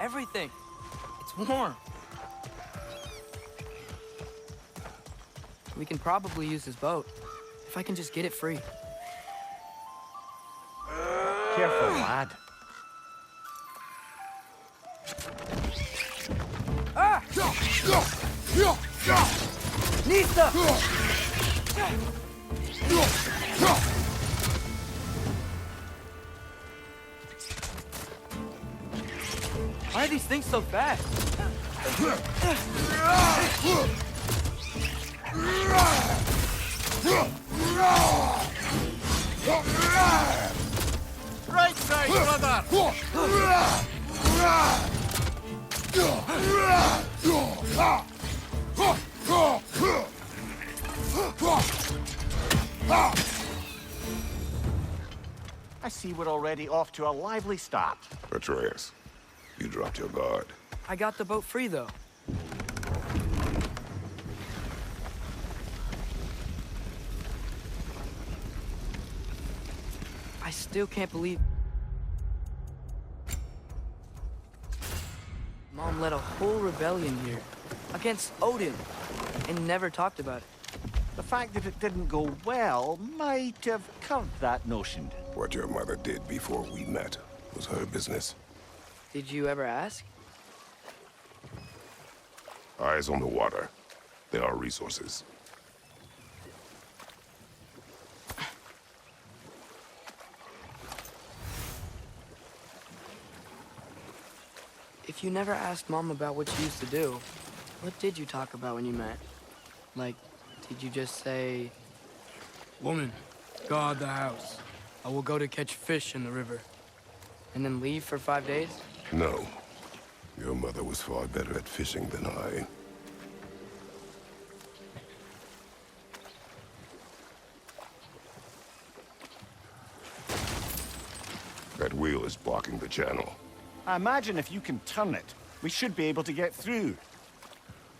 everything. It's warm. We can probably use his boat, if I can just get it free. Careful, lad. Ah! Nista! Why are these things so fast? Right side, brother! I see we're already off to a lively start. Atreus, you dropped your guard. I got the boat free, though. I still can't believe... Mom led a whole rebellion here, against Odin, and never talked about it. The fact that it didn't go well might have curved that notion. What your mother did before we met was her business. Did you ever ask? Eyes on the water. There are resources. If you never asked Mom about what you used to do, what did you talk about when you met? Like, did you just say, "Woman, guard the house. I will go to catch fish in the river," and then leave for 5 days? No. Your mother was far better at fishing than I. That wheel is blocking the channel. I imagine if you can turn it, we should be able to get through.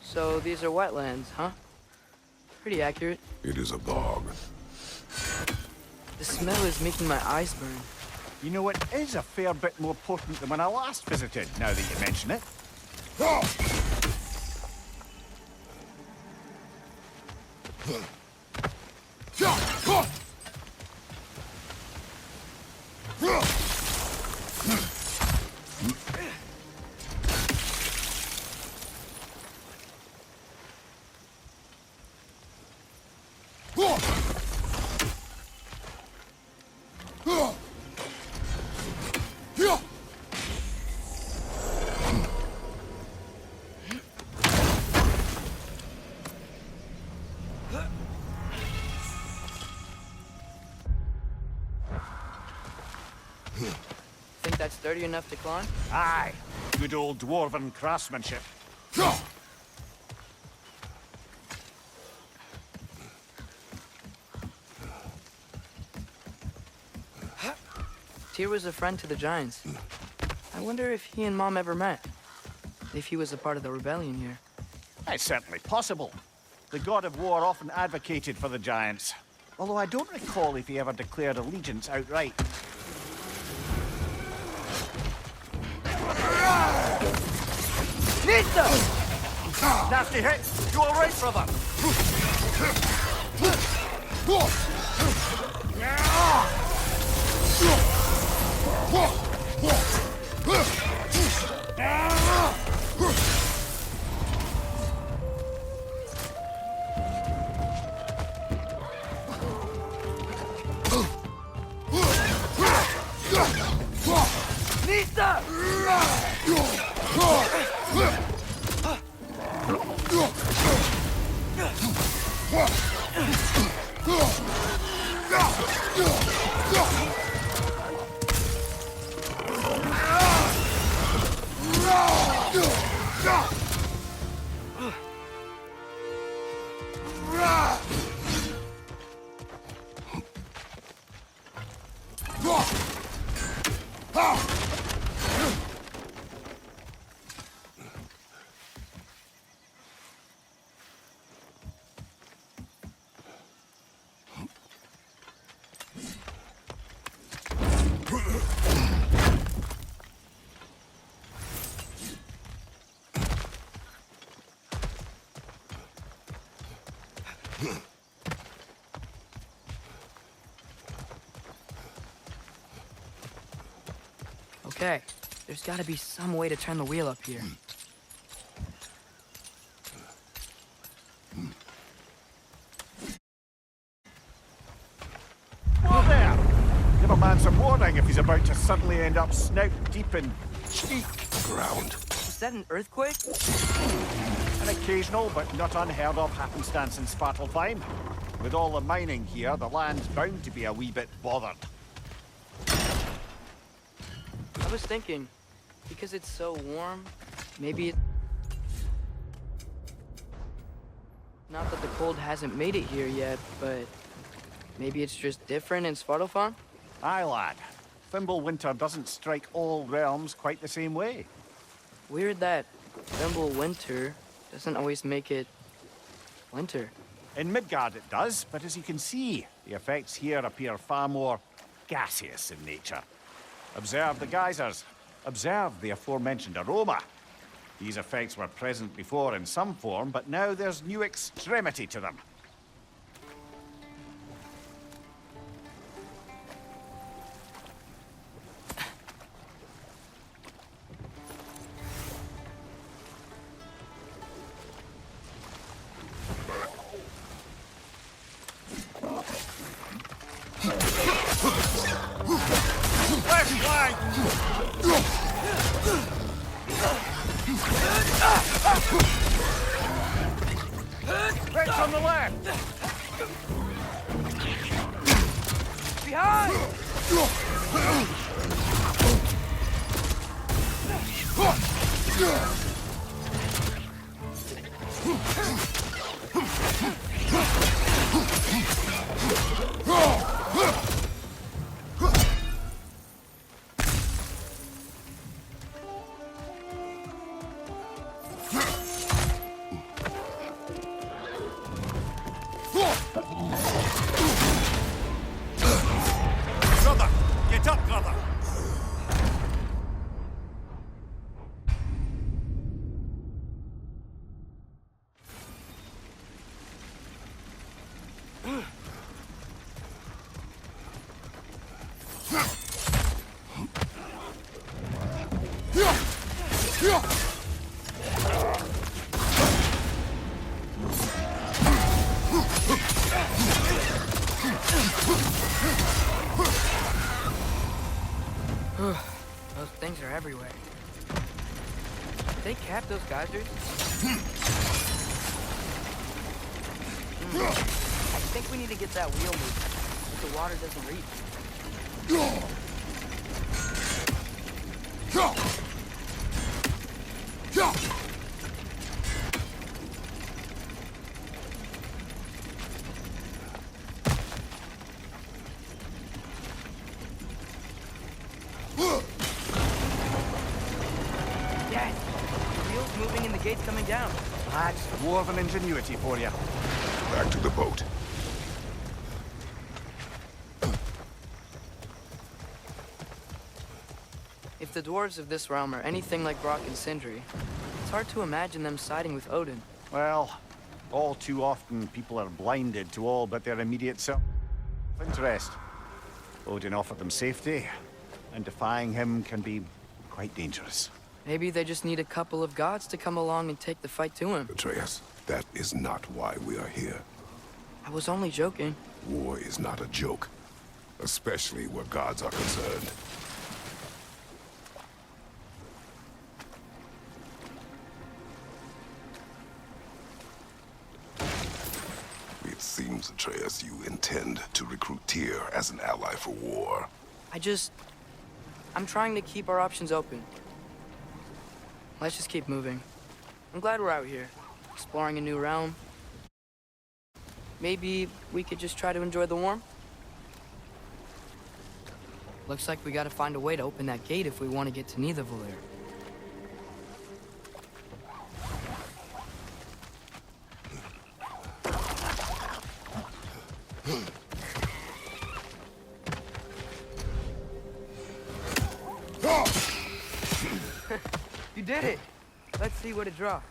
So these are wetlands, huh? Pretty accurate. It is a bog. The smell is making my eyes burn. You know, it is a fair bit more potent than when I last visited, now that you mention it. Think that's sturdy enough to climb? Aye, good old dwarven craftsmanship. Tyr was a friend to the Giants. I wonder if he and Mom ever met. If he was a part of the rebellion here. It's certainly possible. The god of war often advocated for the giants. Although I don't recall if he ever declared allegiance outright. Nista! Nasty hit! You alright, brother? Nista! Okay, there's gotta be some way to turn the wheel up here. Whoa there! Give a man some warning if he's about to suddenly end up snout deep in cheek. Ground. Is that an earthquake? An occasional but not unheard of happenstance in Svartalfheim. With all the mining here, the land's bound to be a wee bit bothered. I was thinking, because it's so warm, maybe it... Not that the cold hasn't made it here yet, but maybe it's just different in Svartalfheim? Aye, lad. Thimble winter doesn't strike all realms quite the same way. Weird that Thimble winter doesn't always make it winter. In Midgard it does, but as you can see, the effects here appear far more gaseous in nature. Observe the geysers. Observe the aforementioned aroma. These effects were present before in some form, but now there's new extremity to them. Right from the left! Behind! Brother! Get up, brother! Those things are everywhere. Did they cap those geysers? I think we need to get that wheel moving, so the water doesn't reach. Yes! The wheel's moving and the gate's coming down. That's dwarven ingenuity for you. Back to the boat. If the dwarves of this realm are anything like Brock and Sindri, it's hard to imagine them siding with Odin. Well, all too often people are blinded to all but their immediate self-interest. Odin offered them safety, and defying him can be quite dangerous. Maybe they just need a couple of gods to come along and take the fight to him. Atreus, that is not why we are here. I was only joking. War is not a joke, especially where gods are concerned. It seems, Atreus, you intend to recruit Tyr as an ally for war. I'm trying to keep our options open. Let's just keep moving. I'm glad we're out here, exploring a new realm. Maybe we could just try to enjoy the warmth? Looks like we gotta find a way to open that gate if we want to get to Nidavellir. You did it! Let's see what it draws.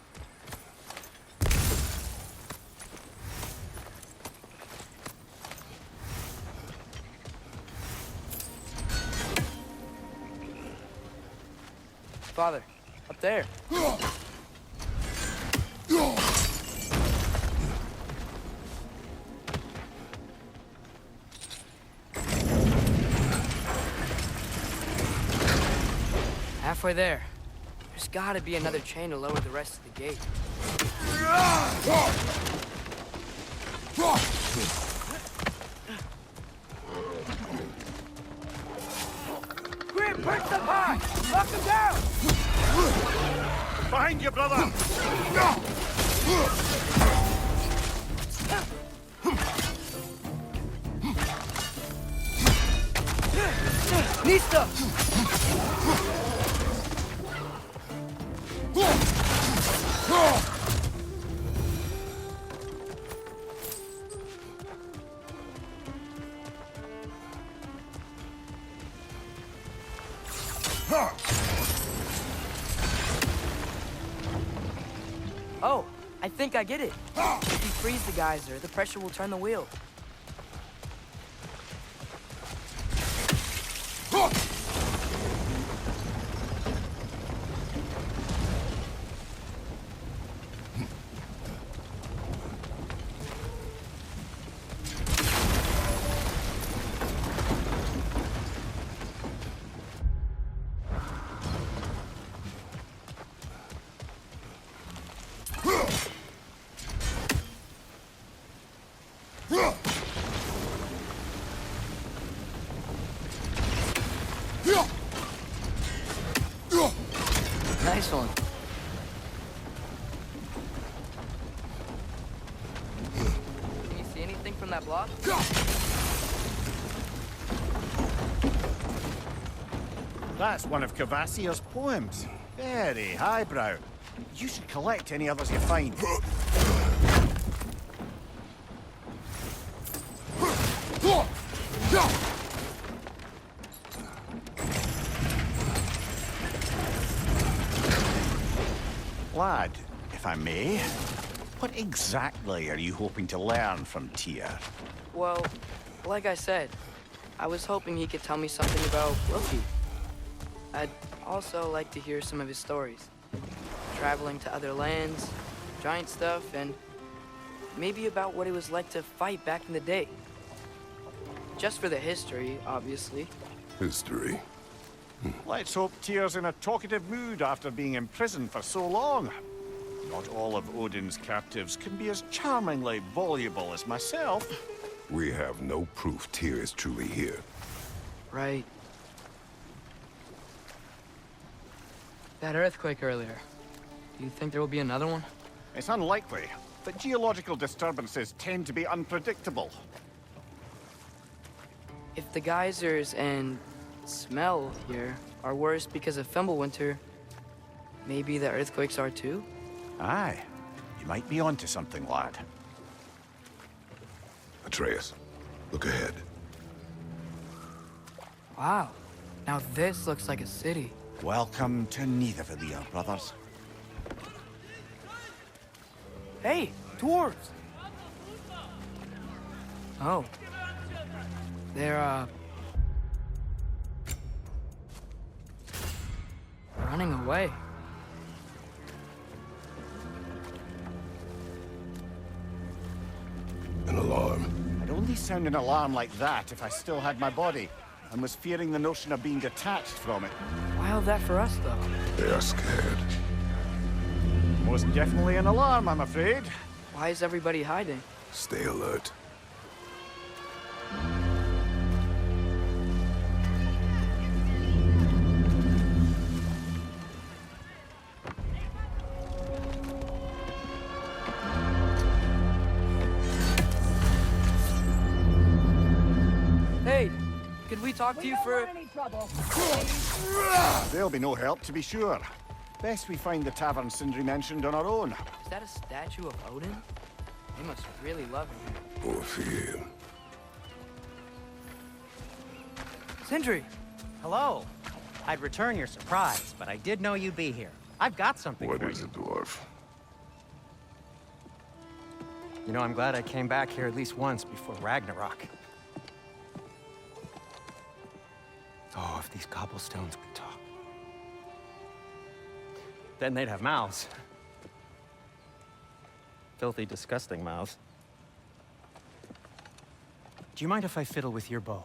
Father, up there. Halfway there. There's gotta be another chain to lower the rest of the gate. Grim, perch up high! Knock him down! Behind you, brother! Nista! Oh, I think I get it. If you freeze the geyser, the pressure will turn the wheel. Nice one. Can you see anything from that block? That's one of Cavassier's poems. Very highbrow. You should collect any others you find. Lad, if I may, what exactly are you hoping to learn from Tyr? Well, like I said, I was hoping he could tell me something about Loki. I'd also like to hear some of his stories. Traveling to other lands, giant stuff, and maybe about what it was like to fight back in the day. Just for the history, obviously. History. Let's hope Tyr's in a talkative mood after being imprisoned for so long. Not all of Odin's captives can be as charmingly voluble as myself. We have no proof Tyr is truly here. Right. That earthquake earlier. Do you think there will be another one? It's unlikely, but geological disturbances tend to be unpredictable. If the geysers and smell here are worse because of Fimbulwinter, maybe the earthquakes are too? Aye. You might be onto something, lad. Atreus, look ahead. Wow. Now this looks like a city. Welcome to Nidavellir, brothers. Hey, dwarves! Oh. They're, running away. An alarm. I'd only sound an alarm like that if I still had my body, and was fearing the notion of being detached from it. Wild that for us, though. They are scared. Most definitely an alarm, I'm afraid. Why is everybody hiding? Stay alert. Hey, could we talk to you for... There'll be no help, to be sure. Best we find the tavern Sindri mentioned on our own. Is that a statue of Odin? They must really love him. Or fear. Sindri! Hello. I'd return your surprise, but I did know you'd be here. I've got something What for is you. it, dwarf? You know, I'm glad I came back here at least once before Ragnarok. Oh, if these cobblestones could talk. Then they'd have mouths. Filthy, disgusting mouths. Do you mind if I fiddle with your bow?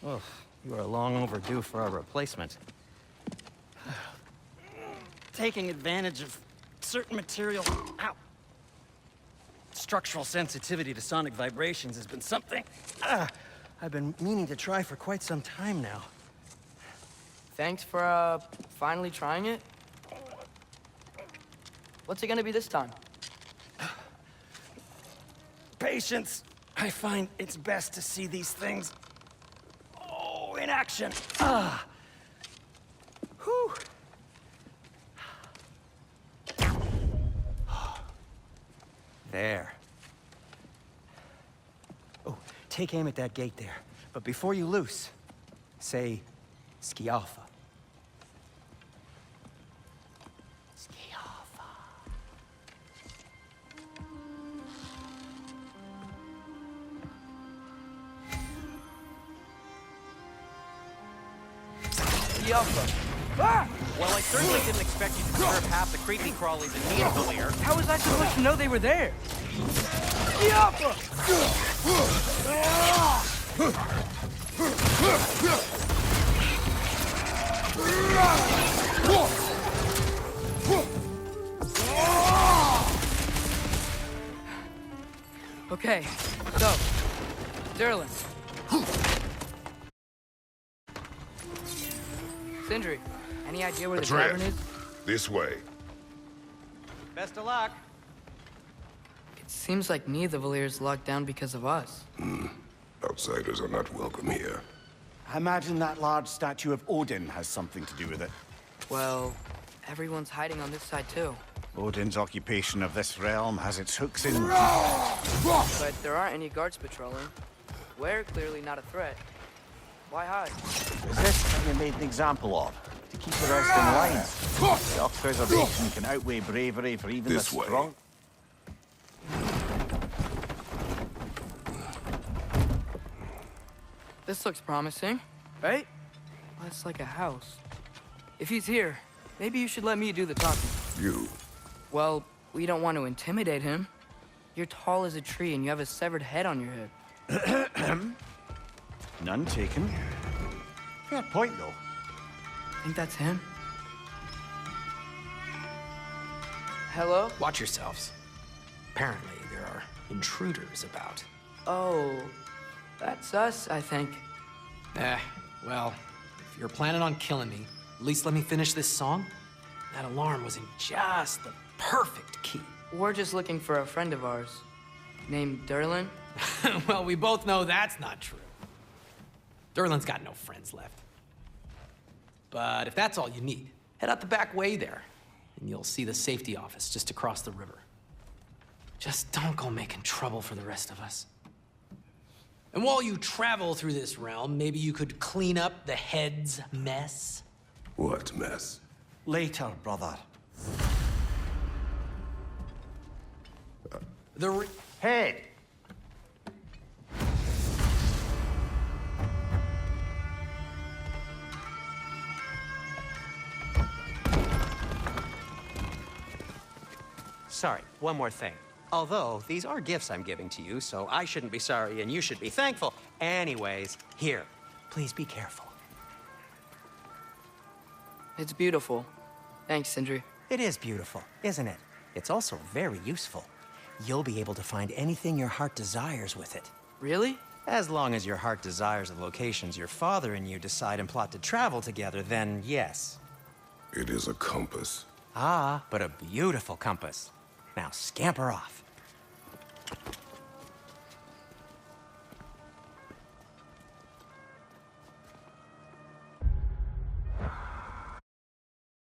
Oh, you are long overdue for a replacement. Taking advantage of certain material. Ow. Structural sensitivity to sonic vibrations has been something I've been meaning to try for quite some time now. Thanks for, finally trying it. What's it gonna be this time? Patience. I find it's best to see these things, in action. Whew. There. Oh, take aim at that gate there. But before you loose, say, Skialfa. Skialfa. Skialfa. Ah! Well, I certainly didn't expect you to serve half the creepy crawlies in Needleweir. How was I supposed to know they were there? Skialfa! Okay, so, Derlin. Sindri, any idea where the tavern is? This way. Best of luck. It seems like neither Valyr's locked down because of us. Outsiders are not welcome here. I imagine that large statue of Odin has something to do with it. Well, everyone's hiding on this side too. Odin's occupation of this realm has its hooks in... But there aren't any guards patrolling. We're clearly not a threat. Why hide? Is this what you made an example of? To keep the rest in line? Self-preservation can outweigh bravery for even This the way. strong... This looks promising, right? That's like a house. If he's here, maybe you should let me do the talking. You. Well, we don't want to intimidate him. You're tall as a tree and you have a severed head on your head. None taken. Fair point, though. Think that's him? Hello? Watch yourselves. Apparently, there are intruders about. Oh, that's us, I think. Well, if you're planning on killing me, at least let me finish this song. That alarm was in just the perfect key. We're just looking for a friend of ours, named Derlin. Well, we both know that's not true. Derlin's got no friends left. But if that's all you need, head out the back way there, and you'll see the safety office just across the river. Just don't go making trouble for the rest of us. And while you travel through this realm, maybe you could clean up the head's mess? What mess? Later, brother. Head! Sorry, one more thing. Although, these are gifts I'm giving to you, so I shouldn't be sorry and you should be thankful. Anyways, here, please be careful. It's beautiful. Thanks, Sindri. It is beautiful, isn't it? It's also very useful. You'll be able to find anything your heart desires with it. Really? As long as your heart desires the locations your father and you decide and plot to travel together, then yes. It is a compass. Ah, but a beautiful compass. Now scamper off.